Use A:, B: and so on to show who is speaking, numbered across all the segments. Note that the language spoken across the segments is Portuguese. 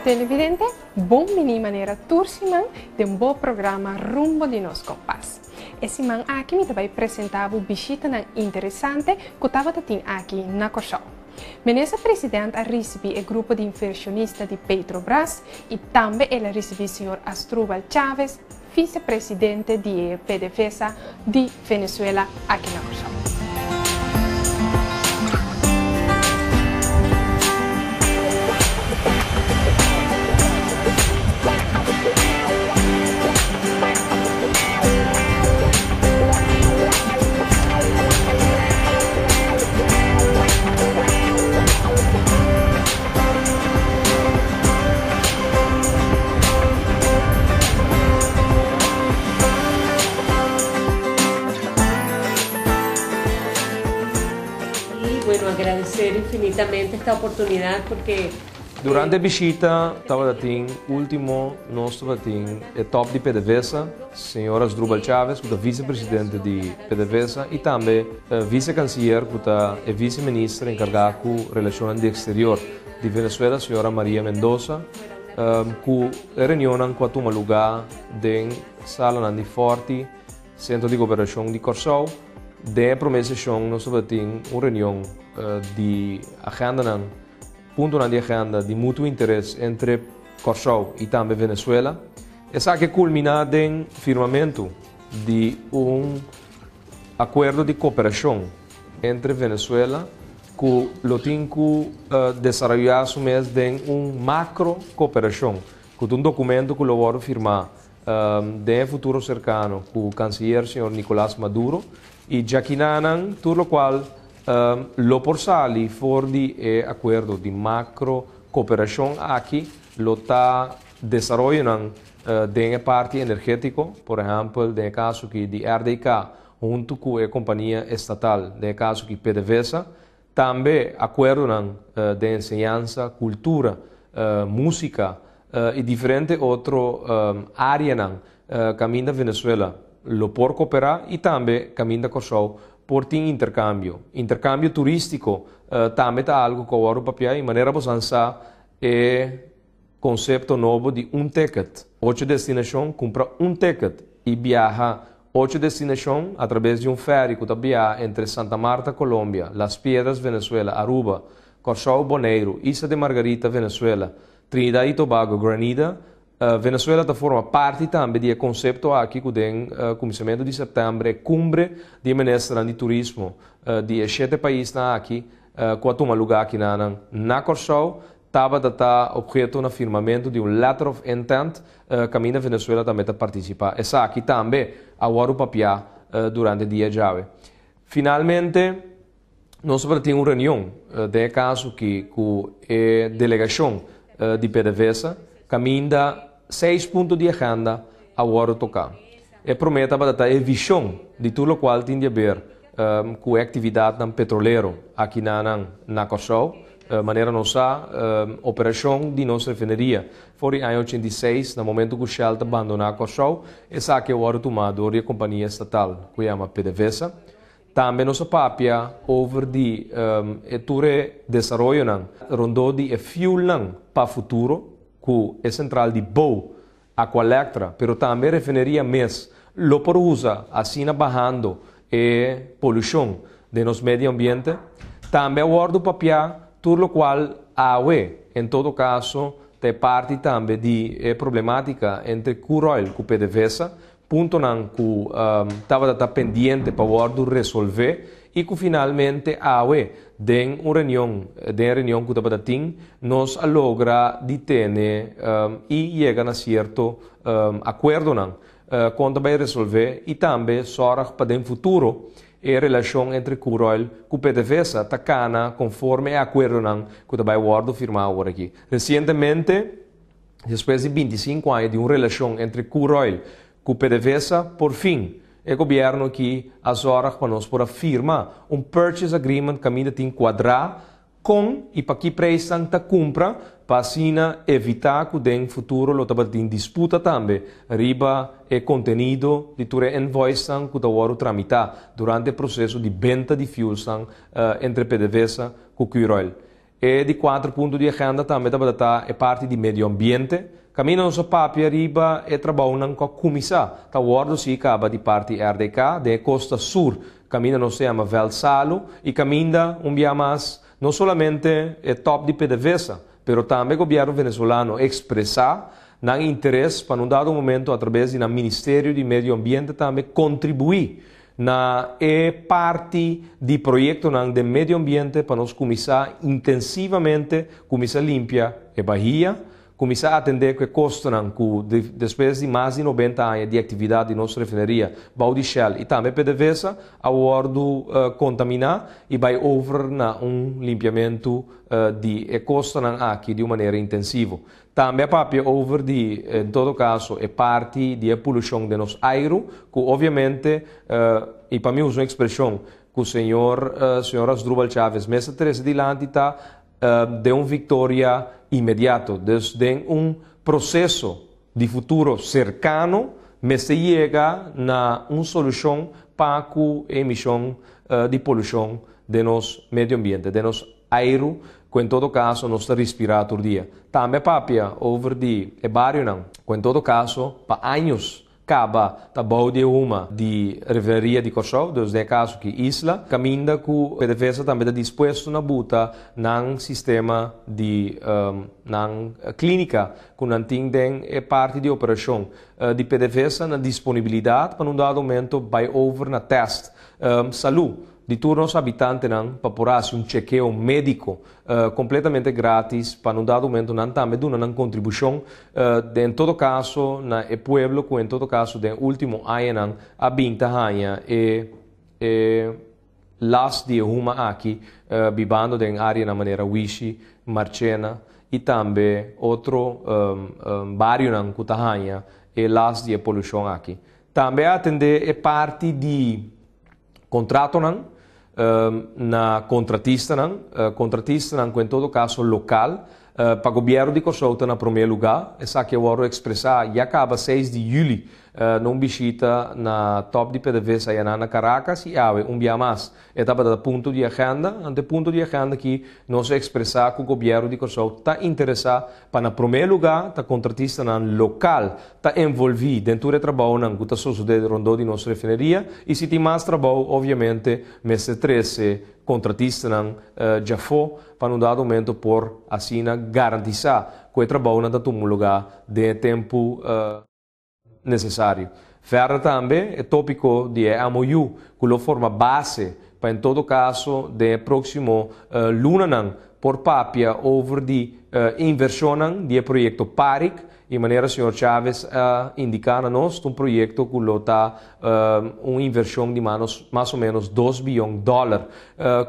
A: televidente, bom mini maneira tursiman de um bom programa Rumbo de Nos Compás. Esse man aqui me vai apresentar o bichita interessante que estava aqui na Corsol. Menessa presidente a receber o grupo de inversionistas de Petrobras e também ela recebeu o senhor Asdrúbal Chávez, vice-presidente de PDVSA de Venezuela aqui na Corsol.
B: Agradecer infinitamente esta oportunidad porque
C: durante a visita estava dating último nosso dating top de PDVSA, senhora Asdrúbal Chávez, que é vice-presidente de PDVSA e também vice-canciller, que é vice-ministra encarregado com relações exterior de Venezuela, senhora Maria Mendoza, que reunião com toma lugar em sala de forte centro de cooperação de Corsol. De promessa nós temos uma reunião de agenda, ponto na agenda de mútuo interesse entre Corsol e também Venezuela. Essa que culmina em firmamento de acordo de cooperação entre Venezuela que lo tem que desenvolver em macro cooperação, que é documento que lo vou firmar de futuro cercano com o canciller senhor Nicolás Maduro e Jaquinanan, tudo o qual lo porsali for de acordo de macro cooperação aqui lo está desenvolvendo de parte energética, por exemplo, de caso que de RDK junto com a companhia estatal, de caso que PDVSA, também acordo de enseñança, cultura, música e diferentes outras áreas caminho da Venezuela lo por cooperar e também caminho da Corsol por ter intercâmbio. Intercâmbio turístico também é algo que agora papel, de maneira que lançar conceito novo de ticket. 8 destinações, compra ticket e viaja 8 destinações através de ferry que viaja entre Santa Marta, Colômbia, Las Piedras, Venezuela, Aruba, Corsol, Bonaire, Isla de Margarita, Venezuela, Trinidad e Tobago, Granada. Venezuela forma parte também do conceito aqui que tem começamento de setembro, cumbre de ministra de turismo de 7 países aqui, que toma lugar aqui na Corsol, estava objeto no firmamento de letter of intent, caminho da Venezuela também a participar. Essa aqui também agora o papel durante o dia de hoje. Finalmente, nós vamos ter uma reunião de caso que a delegação de PDVSA caminho da 6 pontos de agenda agora tocar. E promete para a visão de tudo o qual tem a ver com a atividade petroleira aqui na Corsol, maneira nossa operação de nossa refineria. Foi em 86, no momento que o Shell abandonou a Corsol, essa que agora tomado a companhia estatal, que chama PDVSA. Também nossa papia over de desenvolvimento rondou de fuel para o futuro, que é central de Bow, Aqualectra, pero também refineria MES, lo por usa, assim barrando a poluição de nosso meio ambiente. Também o papel, tudo o qual em todo caso, tem parte também de problemática entre crude oil e PDVSA, ponto que estava pendente para resolver e que finalmente em uma reunião que estava tendo, nós logra de ter e chega a certo acordo quando vai resolver e também sorra para o futuro a relação entre crude oil e PDVSA tacana conforme a acordo que vai firmar agora aqui. Recentemente, depois de 25 anos de uma relação entre crude oil e PDVSA, por fim, o governo que as horas para nós para firmar purchase agreement que ainda tem quadrar com e para que preço ta compra para assim evitar que no futuro lo tem disputa também riba e conteúdo de ture invoice que está tramitar durante o processo de venda de fuel entre PDVSA e crude oil. E de 4 pontos de agenda também é parte de meio ambiente. Caminha nossa papia arriba e trabalham com a comissão. Tá guardo se acaba de parte RDK, de Costa Sul. Caminha nos chama Velsalo e caminha dia mais, não somente é top de PDVSA, mas também o governo venezuelano expressar não interesse para um dado momento através do Ministério do Meio Ambiente também contribuir na parte do projeto de meio ambiente para nós começar intensivamente, começar a limpar a Bahia, começar a atender que custam depois de mais de 90 anos de atividade de nossa refinaria, Baudi Shell e também PDVSA, a bordo contaminar e vai over na limpiamento de custam aqui de uma maneira intensiva. Também a papia over de, em todo caso, é parte da poluição de nosso aero, que obviamente, e para mim uso uma expressão que o senhor Asdrúbal Chávez, mês 13 de adiante, está de uma vitória imediata, desde processo de futuro cercano, mas se chega na uma solução para a emissão de poluição de nosso meio ambiente, de nosso aero, que em todo caso nós respiramos todo dia. Também papia over de vários não, que em todo caso para anos acaba trabalho de uma de refinaria de Corsol, desde caso que Isla, caminha com a defesa também está disposto na buta num sistema de clínica que não tem parte de operação de PDVSA na disponibilidade para um dado momento vai over na teste saúde de todos os habitantes para poder chequeio médico completamente grátis para um dado momento não também dando uma contribuição em todo caso na pueblo que em todo caso de último ano a 20 anos e las de uma aqui vivendo em área na maneira Wishi, Marchena e também outro barrio na Cutahanha e las de poluição aqui. Também atender é parte de contrato na contratista em todo caso local para o governo de Kosovo na primeiro lugar essa que eu vou expressar e acaba 6 de julho não visita na top de PDVSA na Caracas e há dia mais etapa da ponto de agenda que nós expressar que o governo de Kosovo está interessado para na primeiro lugar tá contratista na local está envolvido dentro do trabalho na que está sucedendo rondou de nossa refinaria e se tem mais trabalho obviamente mês 13 contratista já foi para um dado momento por assim garantizar que o trabalho está tomando lugar de tempo necessário. Ferra também é tópico de MOU, que forma base para em todo caso de próximo luna por papia over de inversão de projeto PARIC de maneira senhor Chávez indicar a nós projeto que está uma inversão de mais ou menos $2 bilhões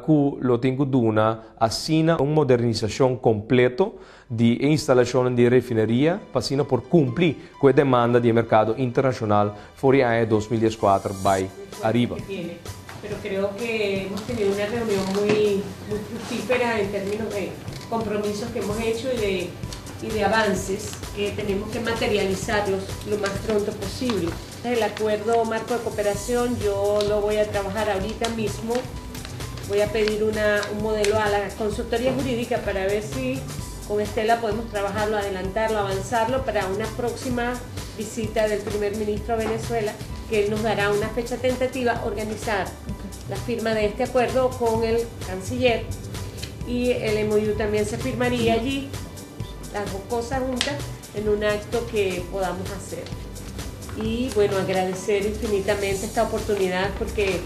C: que lo tem que dar assina uma modernização completa de instalação de refinaria para por cumprir com a demanda do mercado internacional fora em 2014 vai arriba.
B: Pero creo que hemos tenido una reunión muy fructífera en términos de compromisos que hemos hecho y de avances que tenemos que materializarlos lo más pronto posible. El acuerdo marco de cooperación yo lo voy a trabajar ahorita mismo. Voy a pedir un modelo a la consultoría jurídica para ver si con Estela podemos trabajarlo, adelantarlo, avanzarlo para una próxima visita del primer ministro a Venezuela, que él nos dará una fecha tentativa, organizar la firma de este acuerdo con el canciller y el MOU también se firmaría allí, las dos cosas juntas, en un acto que podamos hacer. Y bueno, agradecer infinitamente esta oportunidad porque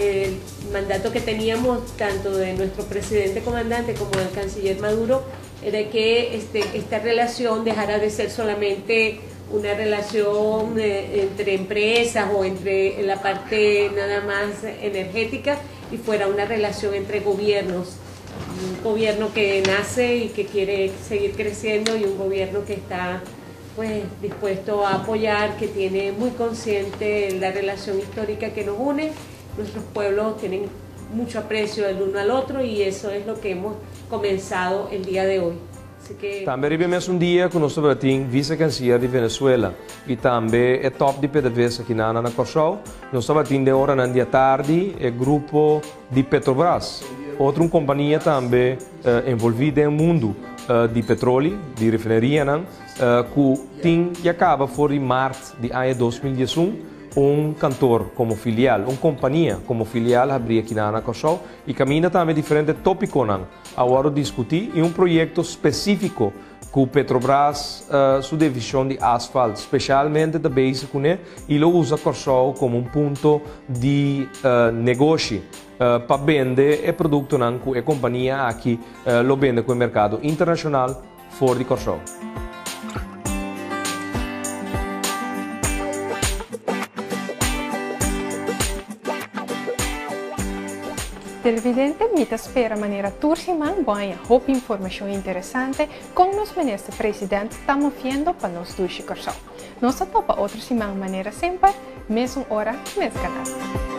B: el mandato que teníamos tanto de nuestro presidente comandante como del canciller Maduro era que esta relación dejara de ser solamente una relación entre empresas o entre la parte nada más energética y fuera una relación entre gobiernos. Un gobierno que nace y que quiere seguir creciendo y un gobierno que está pues dispuesto a apoyar, que tiene muy consciente la relación histórica que nos une. Nuestros pueblos tienen mucho aprecio el uno al otro y eso es lo que hemos comenzado el día de hoy.
C: Também recebemos dia que nós temos vice-canciller de Venezuela e também é top de PDVSA aqui na Korsol. Nós temos de hora na dia tarde o grupo de Petrobras. Outra companhia também envolvida no mundo de petróleo, de refinaria, que tem que acaba fora em março de ano 2021, cantor como filial, uma companhia como filial abrir aqui na Anacochó e caminha também diferentes tópicos agora discutir e projeto específico que o Petrobras, sua divisão de asfalto, especialmente da base e lo usa Corsol como ponto de negócio para vender o produto que a companhia aqui lo vende com o mercado internacional fora de Corsol.
A: Televidente, mita espera maneira turciman boa roupa informação interessante com nos ministro presidente estamos vendo para nós do Corsol. Nós topa outra semana maneira sempre, mesma hora, mesmo canal.